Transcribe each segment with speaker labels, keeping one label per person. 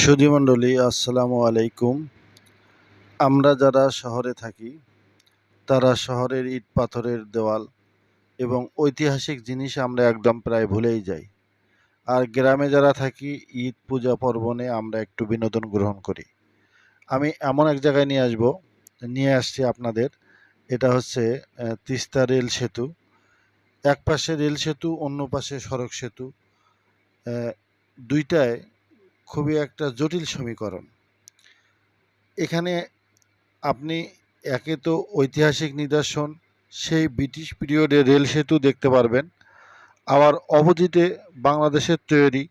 Speaker 1: সুধীমণ্ডলী আসসালামু আলাইকুম। আমরা যারা শহরে থাকি তারা শহরের ইট পাথরের দেওয়াল এবং ঐতিহাসিক জিনিস আমরা একদম প্রায় ভুলেই যাই। আর গ্রামে যারা থাকি ঈদ পূজা পার্বণে আমরা একটু বিনোদন গ্রহণ করি। আমি এমন এক জায়গায় নিয়ে আসছি আপনাদের। এটা হচ্ছে তিস্তা রেল সেতু। এক পাশে রেল সেতু, অন্য পাশে সড়ক সেতু। দুইটায় খুবই একটা জটিল সমীকরণ। এখানে আপনি একে তো ঐতিহাসিক নিদর্শন, সেই ব্রিটিশ পিরিয়ডে রেল সেতু দেখতে পারবেন, আবার অপোজিটে বাংলাদেশের তৈরি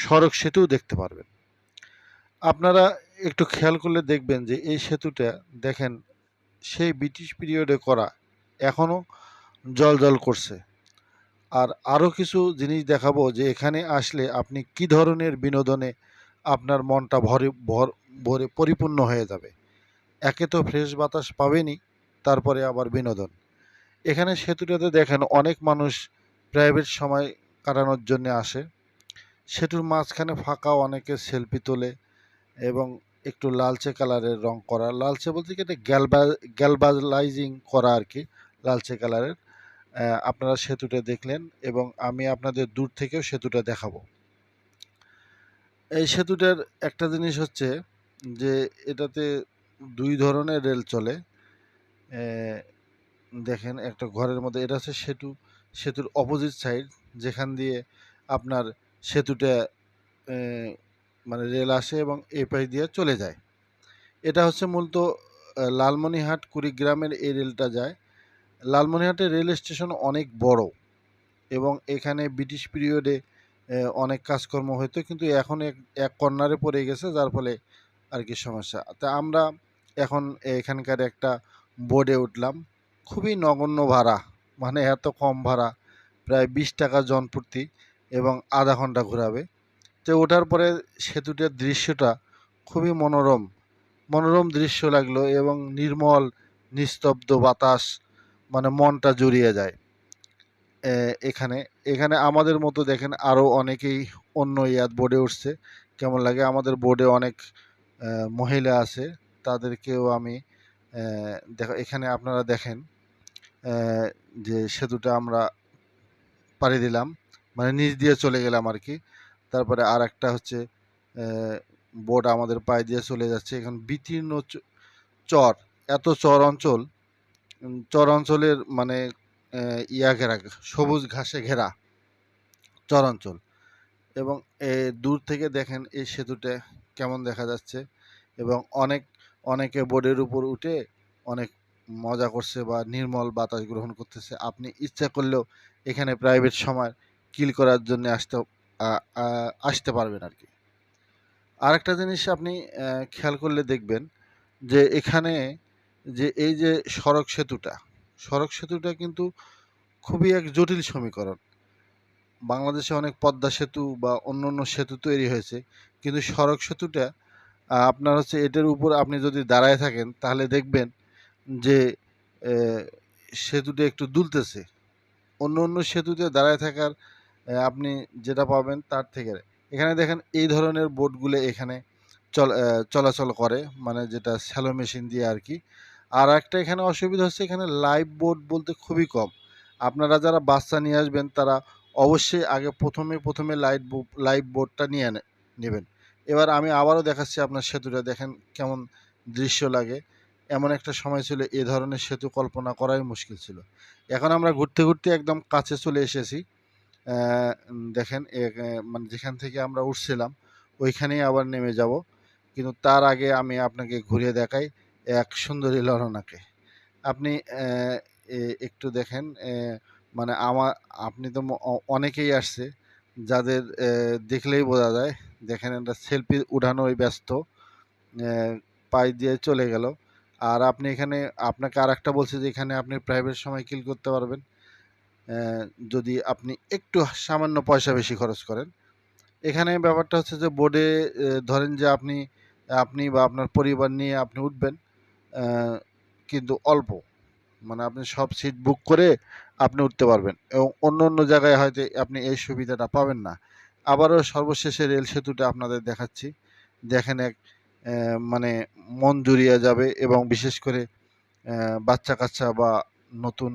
Speaker 1: সড়ক সেতুও দেখতে পারবেন। আপনারা একটু খেয়াল করলে দেখবেন যে এই সেতুটা দেখেন সেই ব্রিটিশ পিরিয়ডে করা, এখনও জ্বল করছে। আর আরও কিছু জিনিস দেখাবো যে এখানে আসলে আপনি কি ধরনের বিনোদনে আপনার মনটা ভরে পরিপূর্ণ হয়ে যাবে। একে তো ফ্রেশ বাতাস পাবেনই, তারপরে আবার বিনোদন। এখানে সেতুটাতে দেখেন অনেক মানুষ প্রাইভেট সময় কাটানোর জন্য আসে। সেতুর মাঝখানে ফাঁকা, অনেকে সেলফি তোলে এবং একটু লালচে কালারের রং করা, লালচে বলতে কি এটা গ্যালভানাইজিং করা আর কি, লালচে কালারের। আপনারা সেতুটা দেখলেন এবং আমি আপনাদের দূর থেকেও সেতুটা দেখাবো। এই সেতুটার একটা জিনিস হচ্ছে যে এটাতে দুই ধরনের রেল চলে। দেখেন একটা ঘরের মধ্যে, এটা হচ্ছে সেতুর অপোজিট সাইড, যেখান দিয়ে আপনার সেতুটা মানে রেল আসে এবং এই পাশ দিয়ে চলে যায়। এটা হচ্ছে মূলত লালমনিরহাট কুড়িগ্রামের এই রেলটা যায়। লালমনিরহাটের রেল স্টেশন অনেক বড় এবং এখানে ব্রিটিশ পিরিয়ডে অনেক কাজকর্ম হতো, কিন্তু এখন এক কর্নারে পড়ে গেছে, যার ফলে আর কি সমস্যা। তা আমরা এখন এখানকার একটা বোর্ডে উঠলাম। খুবই নগণ্য ভাড়া, মানে এত কম ভাড়া, প্রায় 20 টাকা জনপ্রতি এবং আধা ঘন্টা ঘোরাবে। তো ওঠার পরে সেতুটার দৃশ্যটা খুবই মনোরম দৃশ্য লাগলো এবং নির্মল নিস্তব্ধ বাতাস, মানে মনটা জুড়িয়ে যায়। এখানে এখানে আমাদের মতো দেখেন আরও অনেকেই অন্য বোর্ডে উঠছে। কেমন লাগে? আমাদের বোর্ডে অনেক মহিলা আছে, তাদেরকেও আমি এখানে আপনারা দেখেন যে সেতুটা আমরা পাড়ি দিলাম, মানে নিচ দিয়ে চলে গেলাম আর কি। তারপরে আর একটা হচ্ছে বোট আমাদের পায়ে দিয়ে চলে যাচ্ছে। এখন বিতীর্ণ চর, এত চর অঞ্চলের মানে ঘেরা, সবুজ ঘাসে ঘেরা চর অঞ্চল। এবং দূর থেকে দেখেন এই সেতুটা কেমন দেখা যাচ্ছে এবং অনেকে বোর্ডের উপর উঠে অনেক মজা করছে বা নির্মল বাতাস গ্রহণ করতেছে। আপনি ইচ্ছা করলেও এখানে প্রাইভেট সময় কিল করার জন্য আসতে পারবেন আর কি। আরেকটা জিনিস আপনি খেয়াল করলে দেখবেন যে এখানে যে এই যে সড়ক সেতুটা কিন্তু খুবই এক জটিল সমীকরণ। বাংলাদেশে অনেক পদ্মা সেতু বা অন্য সেতু তৈরি হয়েছে, কিন্তু সড়ক সেতুটা আপনার হচ্ছে এটার উপর আপনি যদি দাঁড়ায় থাকেন তাহলে দেখবেন যে সেতুটা একটু দুলতেছে। অন্য সেতুতে দাঁড়ায় থাকার আপনি যেটা পাবেন তার থেকে এখানে দেখেন এই ধরনের বোটগুলো এখানে চলাচল করে, মানে যেটা স্যালো মেশিন দিয়ে আর কি। আর একটা এখানে অসুবিধা হচ্ছে, এখানে লাইভ বোট বলতে খুবই কম। আপনারা যারা বাচ্চা নিয়ে আসবেন তারা অবশ্যই আগে প্রথমে লাইভ বোটটা নিয়ে নেবেন। এবার আমি আবারও দেখাচ্ছি আপনার সেতুটা, দেখেন কেমন দৃশ্য লাগে। এমন একটা সময় ছিল এ ধরনের সেতু কল্পনা করাই মুশকিল ছিল। এখন আমরা ঘুরতে একদম কাছে চলে এসেছি। দেখেন মানে যেখান থেকে আমরা উঠছিলাম ওইখানেই আবার নেমে যাব, কিন্তু তার আগে আমি আপনাকে ঘুরিয়ে দেখাই এক সুন্দরী ললনাকে। আপনি একটু দেখেন, মানে আপনি তো অনেকেই আসছে, যাদের দেখলেই বোঝা যায়। দেখেন একটা সেলফি উঠানোই ব্যস্ত, পায়ে দিয়ে চলে গেল। আর আপনি এখানে, আপনাকে আর একটা বলছি যে এখানে আপনি প্রাইভেট সময় কিল করতে পারবেন যদি আপনি একটু সামান্য পয়সা বেশি খরচ করেন। এখানে ব্যাপারটা হচ্ছে যে বোর্ডে ধরেন যে আপনি বা আপনার পরিবার নিয়ে আপনি উঠবেন, কিন্তু অল্প, মানে আপনি সব সিট বুক করে আপনি উঠতে পারবেন এবং অন্য জায়গায় হয়তো আপনি এই সুবিধাটা পাবেন না। আবারও সর্বশেষে রেল সেতুটা আপনাদের দেখাচ্ছি। দেখেন মানে মন জুড়িয়ে যাবে, এবং বিশেষ করে বাচ্চা-কাচ্চা বা নতুন